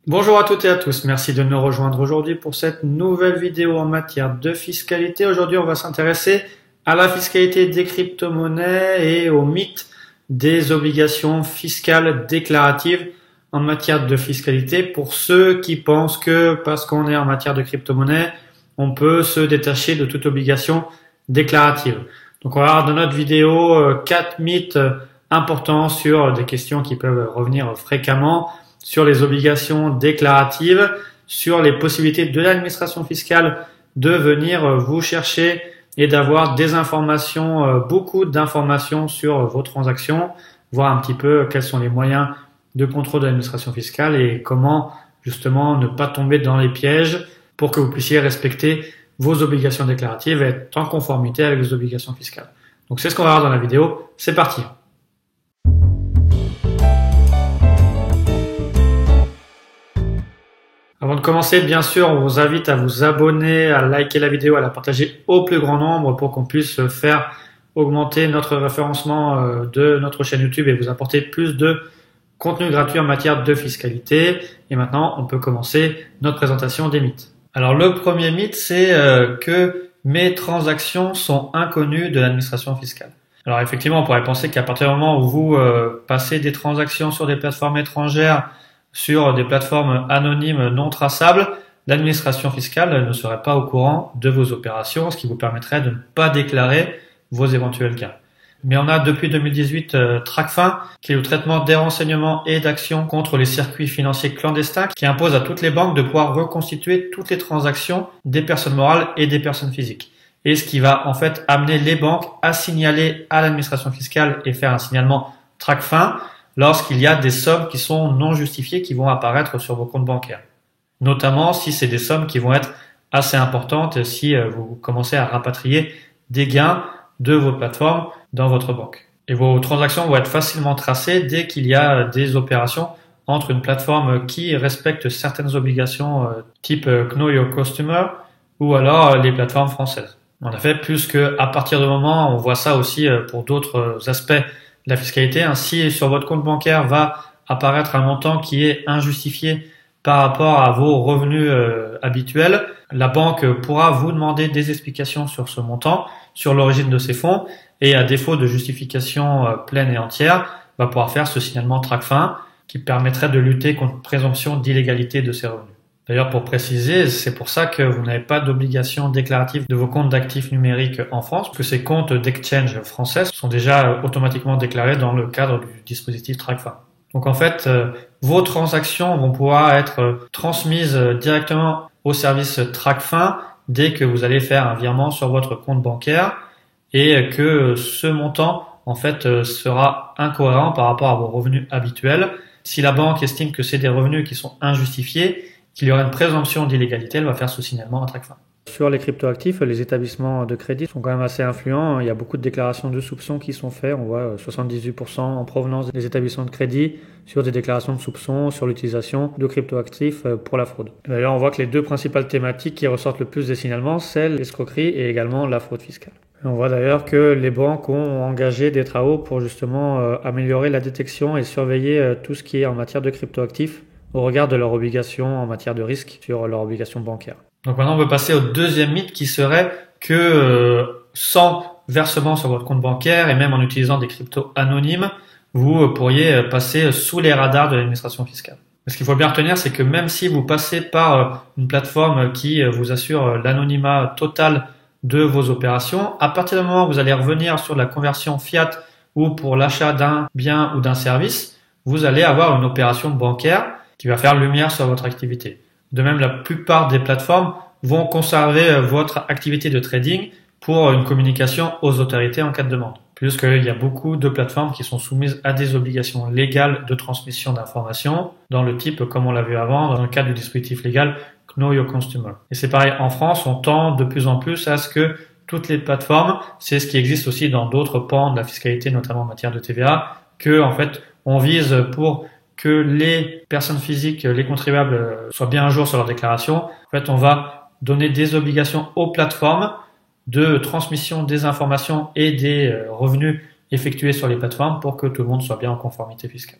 Bonjour à toutes et à tous, merci de nous rejoindre aujourd'hui pour cette nouvelle vidéo en matière de fiscalité. Aujourd'hui, on va s'intéresser à la fiscalité des crypto-monnaies et au mythe des obligations fiscales déclaratives en matière de fiscalité pour ceux qui pensent que parce qu'on est en matière de crypto-monnaie, on peut se détacher de toute obligation déclarative. Donc on va voir dans notre vidéo 4 mythes importants sur des questions qui peuvent revenir fréquemment sur les obligations déclaratives, sur les possibilités de l'administration fiscale de venir vous chercher et d'avoir des informations, beaucoup d'informations sur vos transactions, voir un petit peu quels sont les moyens de contrôle de l'administration fiscale et comment justement ne pas tomber dans les pièges pour que vous puissiez respecter vos obligations déclaratives et être en conformité avec les obligations fiscales. Donc c'est ce qu'on va voir dans la vidéo. C'est parti. Avant de commencer, bien sûr, on vous invite à vous abonner, à liker la vidéo, à la partager au plus grand nombre pour qu'on puisse faire augmenter notre référencement de notre chaîne YouTube et vous apporter plus de contenu gratuit en matière de fiscalité. Et maintenant, on peut commencer notre présentation des mythes. Alors, le premier mythe, c'est que mes transactions sont inconnues de l'administration fiscale. Alors, effectivement, on pourrait penser qu'à partir du moment où vous passez des transactions sur des plateformes étrangères, sur des plateformes anonymes non traçables, l'administration fiscale ne serait pas au courant de vos opérations, ce qui vous permettrait de ne pas déclarer vos éventuels gains. Mais on a depuis 2018 TracFin, qui est le traitement des renseignements et d'actions contre les circuits financiers clandestins, qui impose à toutes les banques de pouvoir reconstituer toutes les transactions des personnes morales et des personnes physiques. Et ce qui va en fait amener les banques à signaler à l'administration fiscale et faire un signalement TracFin lorsqu'il y a des sommes qui sont non justifiées qui vont apparaître sur vos comptes bancaires. Notamment si c'est des sommes qui vont être assez importantes si vous commencez à rapatrier des gains de vos plateformes dans votre banque. Et vos transactions vont être facilement tracées dès qu'il y a des opérations entre une plateforme qui respecte certaines obligations type Know Your Customer ou alors les plateformes françaises. En effet, plus qu'à partir du moment, on voit ça aussi pour d'autres aspects la fiscalité. Ainsi, sur votre compte bancaire va apparaître un montant qui est injustifié par rapport à vos revenus habituels. La banque pourra vous demander des explications sur ce montant, sur l'origine de ces fonds, et à défaut de justification pleine et entière, va pouvoir faire ce signalement TracFin qui permettrait de lutter contre présomption d'illégalité de ces revenus. D'ailleurs, pour préciser, c'est pour ça que vous n'avez pas d'obligation déclarative de vos comptes d'actifs numériques en France, parce que ces comptes d'exchange français sont déjà automatiquement déclarés dans le cadre du dispositif TracFin. Donc en fait, vos transactions vont pouvoir être transmises directement au service TracFin dès que vous allez faire un virement sur votre compte bancaire et que ce montant en fait sera incohérent par rapport à vos revenus habituels. Si la banque estime que c'est des revenus qui sont injustifiés, qu'il y aurait une présomption d'illégalité, elle va faire ce signalement à TracFin. Sur les cryptoactifs, les établissements de crédit sont quand même assez influents. Il y a beaucoup de déclarations de soupçons qui sont faites. On voit 78% en provenance des établissements de crédit sur des déclarations de soupçons sur l'utilisation de cryptoactifs pour la fraude. D'ailleurs, on voit que les deux principales thématiques qui ressortent le plus des signalements, c'est l'escroquerie et également la fraude fiscale. Et on voit d'ailleurs que les banques ont engagé des travaux pour justement améliorer la détection et surveiller tout ce qui est en matière de cryptoactifs au regard de leurs obligations en matière de risque sur leurs obligations bancaires. Donc maintenant, on peut passer au deuxième mythe qui serait que sans versement sur votre compte bancaire et même en utilisant des cryptos anonymes, vous pourriez passer sous les radars de l'administration fiscale. Ce qu'il faut bien retenir, c'est que même si vous passez par une plateforme qui vous assure l'anonymat total de vos opérations, à partir du moment où vous allez revenir sur la conversion fiat ou pour l'achat d'un bien ou d'un service, vous allez avoir une opération bancaire qui va faire lumière sur votre activité. De même, la plupart des plateformes vont conserver votre activité de trading pour une communication aux autorités en cas de demande. Puisqu'il y a beaucoup de plateformes qui sont soumises à des obligations légales de transmission d'informations dans le type, comme on l'a vu avant, dans le cadre du dispositif légal Know Your Customer. Et c'est pareil, en France, on tend de plus en plus à ce que toutes les plateformes, c'est ce qui existe aussi dans d'autres pans de la fiscalité, notamment en matière de TVA, que en fait, on vise pour que les personnes physiques, les contribuables soient bien à jour sur leur déclaration. En fait, on va donner des obligations aux plateformes de transmission des informations et des revenus effectués sur les plateformes pour que tout le monde soit bien en conformité fiscale.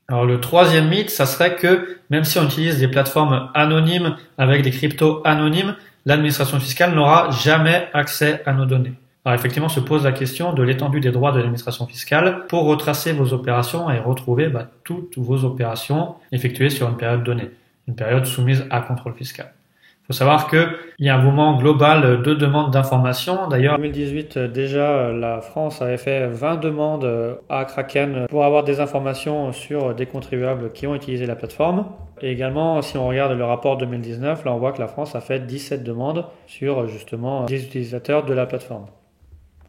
Alors le troisième mythe, ça serait que même si on utilise des plateformes anonymes avec des cryptos anonymes, l'administration fiscale n'aura jamais accès à nos données. Alors effectivement, se pose la question de l'étendue des droits de l'administration fiscale pour retracer vos opérations et retrouver toutes vos opérations effectuées sur une période donnée, une période soumise à contrôle fiscal. Il faut savoir qu'il y a un mouvement global de demande d'informations. D'ailleurs, en 2018, déjà, la France avait fait 20 demandes à Kraken pour avoir des informations sur des contribuables qui ont utilisé la plateforme. Et également, si on regarde le rapport 2019, là on voit que la France a fait 17 demandes sur justement des utilisateurs de la plateforme.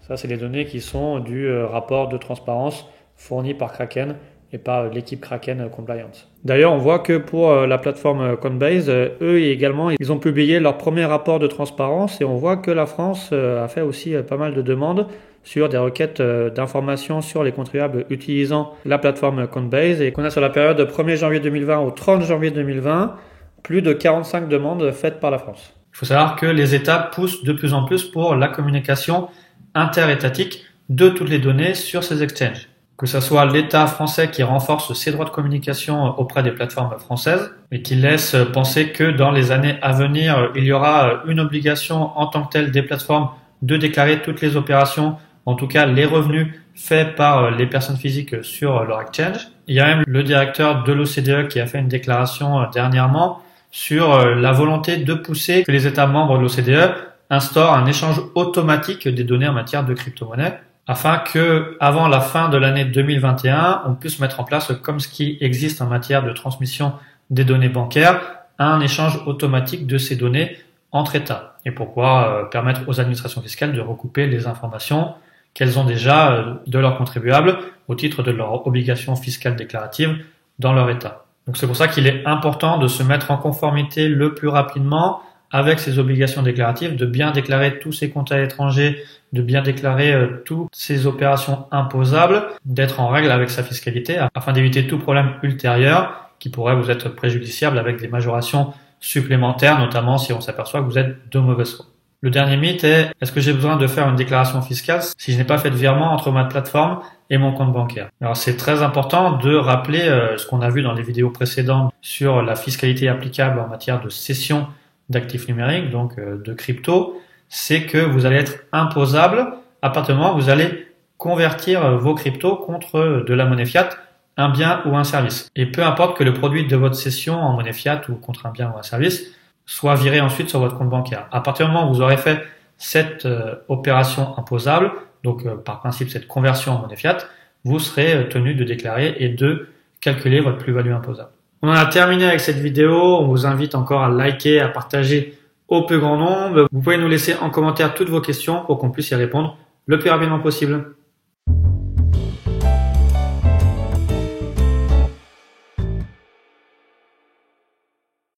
Ça, c'est les données qui sont du rapport de transparence fourni par Kraken et par l'équipe Kraken Compliance. D'ailleurs, on voit que pour la plateforme Coinbase, eux également, ils ont publié leur premier rapport de transparence et on voit que la France a fait aussi pas mal de demandes sur des requêtes d'informations sur les contribuables utilisant la plateforme Coinbase et qu'on a sur la période 1er janvier 2020 au 30 janvier 2020, plus de 45 demandes faites par la France. Il faut savoir que les États poussent de plus en plus pour la communication interétatique de toutes les données sur ces exchanges. Que ce soit l'État français qui renforce ses droits de communication auprès des plateformes françaises et qui laisse penser que dans les années à venir, il y aura une obligation en tant que telle des plateformes de déclarer toutes les opérations, en tout cas les revenus faits par les personnes physiques sur leur exchange. Il y a même le directeur de l'OCDE qui a fait une déclaration dernièrement sur la volonté de pousser que les États membres de l'OCDE instaurent un échange automatique des données en matière de crypto-monnaie, afin que, avant la fin de l'année 2021, on puisse mettre en place, comme ce qui existe en matière de transmission des données bancaires, un échange automatique de ces données entre États. Et pourquoi permettre aux administrations fiscales de recouper les informations qu'elles ont déjà de leurs contribuables au titre de leurs obligations fiscales déclaratives dans leur État. Donc c'est pour ça qu'il est important de se mettre en conformité le plus rapidement avec ces obligations déclaratives, de bien déclarer tous ces comptes à l'étranger, de bien déclarer toutes ces opérations imposables, d'être en règle avec sa fiscalité afin d'éviter tout problème ultérieur qui pourrait vous être préjudiciable avec des majorations supplémentaires, notamment si on s'aperçoit que vous êtes de mauvaise foi. Le dernier mythe est-ce que j'ai besoin de faire une déclaration fiscale si je n'ai pas fait de virement entre ma plateforme et mon compte bancaire? Alors c'est très important de rappeler ce qu'on a vu dans les vidéos précédentes sur la fiscalité applicable en matière de cession d'actifs numériques, donc de crypto, c'est que vous allez être imposable à partir du moment où vous allez convertir vos cryptos contre de la monnaie fiat, un bien ou un service. Et peu importe que le produit de votre cession en monnaie fiat ou contre un bien ou un service soit viré ensuite sur votre compte bancaire. À partir du moment où vous aurez fait cette opération imposable, donc par principe cette conversion en monnaie fiat, vous serez tenu de déclarer et de calculer votre plus-value imposable. On en a terminé avec cette vidéo. On vous invite encore à liker, à partager au plus grand nombre. Vous pouvez nous laisser en commentaire toutes vos questions pour qu'on puisse y répondre le plus rapidement possible.